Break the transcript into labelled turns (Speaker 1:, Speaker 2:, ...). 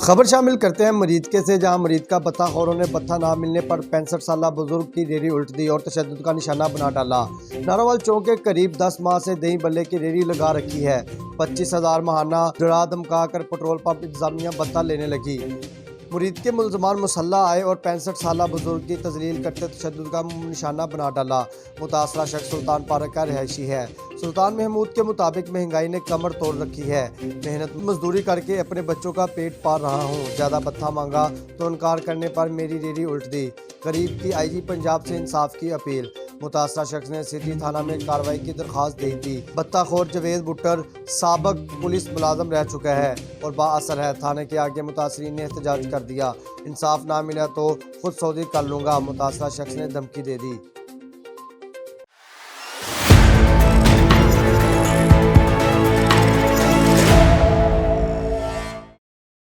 Speaker 1: खबर शामिल करते हैं मरीदके से, जहां मरीद का बत्ताखोरों ने बत्ता ना मिलने पर 65 साल बुजुर्ग की रेहड़ी उल्ट दी और तशद्दुद का निशाना बना डाला। नारावाल चौक के करीब 10 माह से दही बल्ले की रेहड़ी लगा रखी है। 25,000 महाना डरा धमका कर पेट्रोल पंप इंतजामिया बत्ता लेने लगी। मुरीद के मुलजमान मुसल्ला आए और 65 साल बुजुर्ग की तजलील करते तशद्दुद का निशाना बना डाला। मुतासरा शख्स सुल्तान पार्क का रिहायशी है। सुल्तान महमूद के मुताबिक महंगाई ने कमर तोड़ रखी है। मेहनत मजदूरी करके अपने बच्चों का पेट पाल रहा हूँ। ज़्यादा बत्ता मांगा तो इनकार करने पर मेरी रेहड़ी उल्ट दी। करीब की आईजी पंजाब से इंसाफ की अपील। मुतासरा शख्स ने सिटी थाना में कार्रवाई की दरख्वास्त दी थी। बत्ताखोर जवेद बुट्टर साबक पुलिस मुलाजम रह चुका है और बाअसर है। थाने के आगे मुतासरीन ने एहतजाज कर दिया। इंसाफ ना मिला तो खुद सऊदी कर लूँगा, मुतासरा शख्स ने धमकी दे दी।